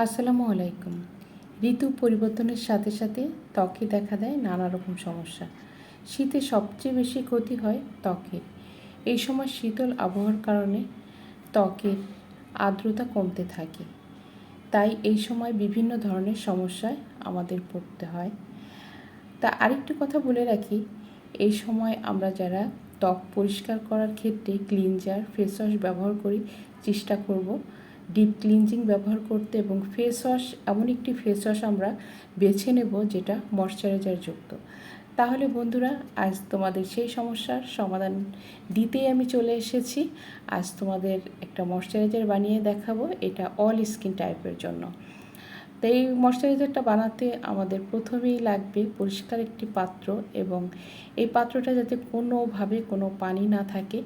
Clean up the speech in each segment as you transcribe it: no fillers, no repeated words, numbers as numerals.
আসসালামু আলাইকুম। ঋতু পরিবর্তনের সাথে সাথে ত্বকে দেখা দেয় নানা রকম সমস্যা। শীতে সবচেয়ে বেশি ক্ষতি হয় ত্বকের। এই সময় শীতল আবহাওয়ার কারণে ত্বকের আর্দ্রতা কমতে থাকে, তাই এই সময় বিভিন্ন ধরনের সমস্যায় আমাদের পড়তে হয়। তা আরেকটু কথা বলে রাখি, এই সময় আমরা যারা ত্বক পরিষ্কার করার ক্ষেত্রে ক্লিনজার, ফেস ওয়াশ ব্যবহার করি, চেষ্টা করব ডিপ ক্লিনজিং ব্যবহার করতে এবং ফেস ওয়াশ এমন একটি ফেস ওয়াশ আমরা বেছে নেব যেটা ময়শ্চারাইজার যুক্ত। তাহলে বন্ধুরা, আজ তোমাদের সেই সমস্যার সমাধান দিতেই আমি চলে এসেছি। আজ তোমাদের একটা ময়শ্চারাইজার বানিয়ে দেখাবো, এটা অল স্কিন টাইপের জন্য। তো এই ময়শ্চারাইজারটা বানাতে আমাদের প্রথমেই লাগবে পরিষ্কার একটি পাত্র, এবং এই পাত্রটা যাতে কোনোভাবে কোনো পানি না থাকে,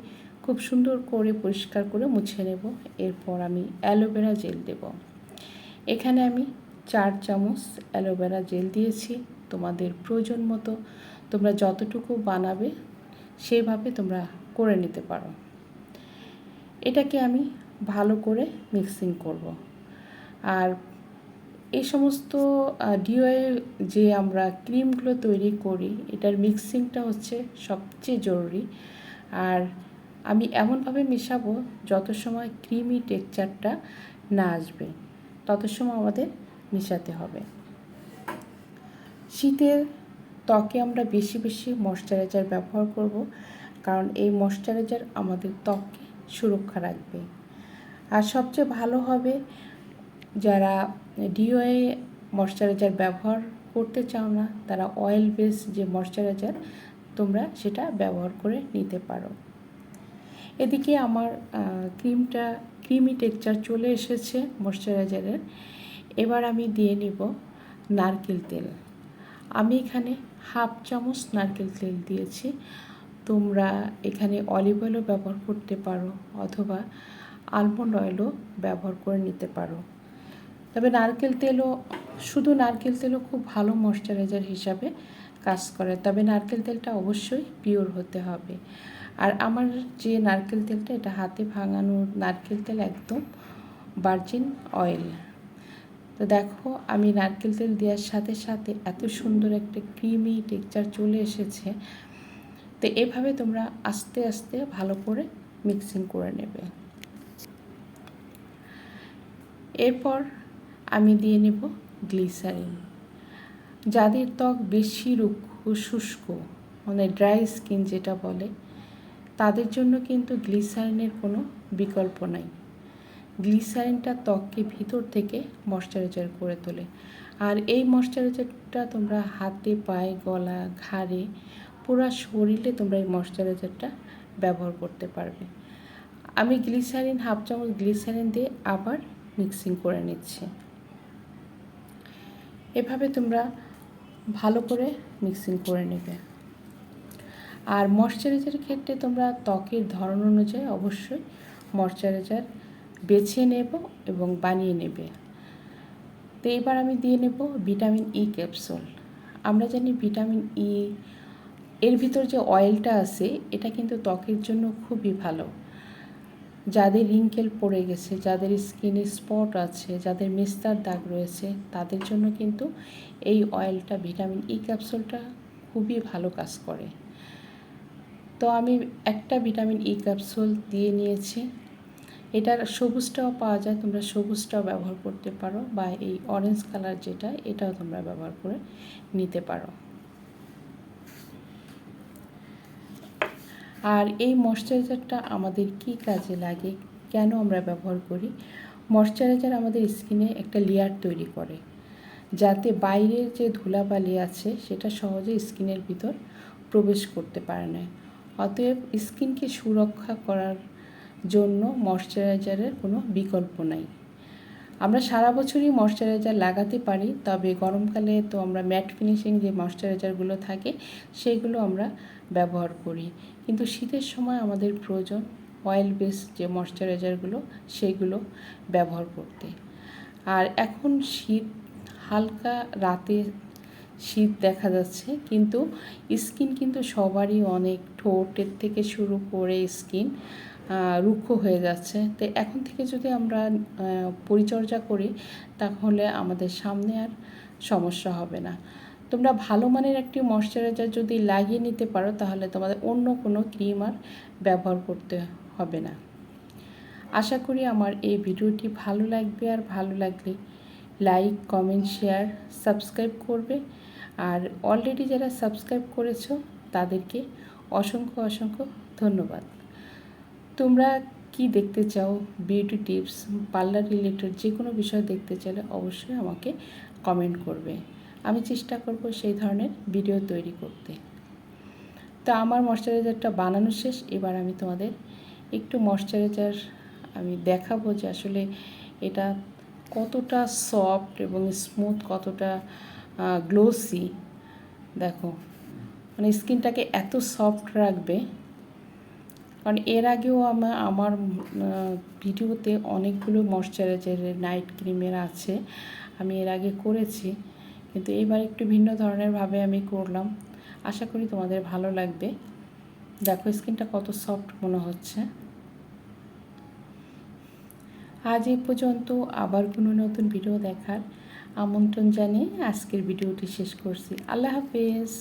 খুব সুন্দর করে পরিষ্কার করে মুছে নেব। এরপর আমি অ্যালোভেরা জেল দেব। এখানে আমি 4 চামচ অ্যালোভেরা জেল দিয়েছি। তোমাদের প্রয়োজন মতো তোমরা যতটুকু বানাবে সেইভাবে তোমরা করে নিতে পারো। এটাকে আমি ভালো করে মিক্সিং করব। আর এই সমস্ত ডিওয়ে যে আমরা ক্রিমগুলো তৈরি করি, এটার মিক্সিংটা হচ্ছে সবচেয়ে জরুরি। আর আমি এমনভাবে মেশাবো যত সময় ক্রিমি টেক্সচারটা না আসবে তত সময় আমাদের মেশাতে হবে। শীতের ত্বকে আমরা বেশি বেশি ময়শ্চারাইজার ব্যবহার করব, কারণ এই ময়শ্চারাইজার আমাদের ত্বককে সুরক্ষা রাখবে। আর সবচেয়ে ভালো হবে যারা ডিওয়ে ময়শ্চারাইজার ব্যবহার করতে চাও না, তারা অয়েল বেস যে ময়শ্চারাইজার তোমরা সেটা ব্যবহার করে নিতে পারো। এদিকে আমার ক্রিমটা ক্রিমি টেক্সচার চলে এসেছে ময়শ্চারাইজারের। এবার আমি দিয়ে নিব নারকেল তেল। আমি এখানে 1/2 চামচ নারকেল তেল দিয়েছি। তোমরা এখানে অলিভ অয়েলও ব্যবহার করতে পারো অথবা আলমন্ড অয়েলও ব্যবহার করে নিতে পারো। তবে শুধু নারকেল তেলও খুব ভালো ময়শ্চারাইজার হিসাবে কাজ করে, তবে নারকেল তেলটা অবশ্যই পিওর হতে হবে। আর আমার যে নারকেল তেলটা, এটা হাতে ভাঙানো নারকেল তেল, একদম ভার্জিন অয়েল। তো দেখো, আমি নারকেল তেল দেওয়ার সাথে সাথে এত সুন্দর একটা ক্রিমি টেক্সচার চলে এসেছে। তো এভাবে তোমরা আস্তে আস্তে ভালো করে মিক্সিং করে নেবে। এরপর আমি দিয়ে নেব গ্লিসারিন। যাদের ত্বক বেশি রুক্ষ, শুষ্ক, মানে ড্রাই স্কিন যেটা বলে, তাদের জন্য কিন্তু গ্লিসারিনের কোনো বিকল্প নাই। গ্লিসারিনটা ত্বককে ভিতর থেকে ময়শ্চারাইজার করে তোলে। আর এই ময়শ্চারাইজারটা তোমরা হাতে, পায়ে, গলা, ঘাড়ে, পুরো শরীরে তোমরা এই ময়শ্চারাইজারটা ব্যবহার করতে পারবে। আমি 1/2 চামচ গ্লিসারিন দিয়ে আবার মিক্সিং করে নিচ্ছি। এভাবে তোমরা ভালো করে মিক্সিং করে নেবে। আর ময়শ্চারাইজারের ক্ষেত্রে তোমরা ত্বকের ধরন অনুযায়ী অবশ্যই ময়শ্চারাইজার বেছে নেব এবং বানিয়ে নেবে। তো এবার আমি দিয়ে নেব ভিটামিন ই ক্যাপসুল। আমরা জানি ভিটামিন ই এর ভিতর যে অয়েলটা আছে, এটা কিন্তু ত্বকের জন্য খুবই ভালো। যাদের রিঙ্কেল পড়ে গেছে, যাদের স্কিনে স্পট আছে, যাদের মেস্তার দাগ রয়েছে, তাদের জন্য কিন্তু এই অয়েলটা, ভিটামিন ই ক্যাপসুলটা খুবই ভালো কাজ করে। তো আমি একটা ভিটামিন ই ক্যাপসুল দিয়ে নিয়েছি। এটার সবুজটাও পাওয়া যায়, তোমরা সবুজটাও ব্যবহার করতে পারো, বা এই অরেঞ্জ কালার যেটা, এটাও তোমরা ব্যবহার করে নিতে পারো। আর এই ময়শ্চারাইজারটা আমাদের কি কাজে লাগে, কেন আমরা ব্যবহার করি? ময়শ্চারাইজার আমাদের স্কিনে একটা লেয়ার তৈরি করে, যাতে বাইরের যে ধুলাবালি আছে সেটা সহজে স্কিনের ভিতর প্রবেশ করতে পারে না। অতএব স্কিনকে সুরক্ষা করার জন্য ময়শ্চারাইজারের কোনো বিকল্প নাই। আমরা সারা বছরই ময়শ্চারাইজার লাগাতে পারি, তবে গরমকালে তো আমরা ম্যাট ফিনিশিং যে ময়শ্চারাইজারগুলো থাকে সেইগুলো আমরা ব্যবহার করি। কিন্তু শীতের সময় আমাদের প্রয়োজন অয়েল বেস যে ময়শ্চারাইজারগুলো, সেইগুলো ব্যবহার করতে। আর এখন শীত, হালকা রাতে শীত দেখা যাচ্ছে, কিন্তু স্কিন কিন্তু সবারই অনেক, ঠোঁটের থেকে শুরু করে স্কিন রুক্ষ হয়ে যাচ্ছে। তো এখন থেকে যদি আমরা পরিচর্যা করি তাহলে আমাদের সামনে আর সমস্যা হবে না। তোমরা ভালো মানের একটি ময়শ্চারাইজার যদি লাগিয়ে নিতে পারো তাহলে তোমাদের অন্য কোনো ক্রিম আর ব্যবহার করতে হবে না। আশা করি আমার এই ভিডিওটি ভালো লাগবে, আর ভালো লাগলে লাইক, কমেন্ট, শেয়ার, সাবস্ক্রাইব করবে। আর অলরেডি যারা সাবস্ক্রাইব করেছো তাদেরকে অসংখ্য অসংখ্য ধন্যবাদ। তোমরা কি দেখতে চাও, বিউটি টিপস, পার্লার রিলেটেড যে কোনো বিষয় দেখতে চাইলে অবশ্যই আমাকে কমেন্ট করবে। আমি চেষ্টা করব সেই ধরনের ভিডিও তৈরি করতে। তো আমার ময়শ্চারাইজারটা বানানো শেষ। এবার আমি তোমাদের একটু ময়শ্চারাইজার আমি দেখাবো যে আসলে এটা কতটা সফট এবং স্মুথ, কতটা গ্লোসি। দেখো, মানে স্কিনটাকে এত সফট রাখবে। কারণ এর আগেও আমার ভিডিওতে অনেকগুলো ময়শ্চারাইজারের নাইট ক্রিমের আছে, আমি এর আগে করেছি, কিন্তু এইবার একটু ভিন্ন ধরনের ভাবে আমি করলাম। আশা করি তোমাদের ভালো লাগবে। দেখো স্কিনটা কত সফট মনে হচ্ছে। আজ এই পর্যন্ত, আবার কোনো নতুন ভিডিও দেখার আমন্ত্রণ জানিয়ে আজকের ভিডিওটি শেষ করছি। আল্লাহ হাফেজ।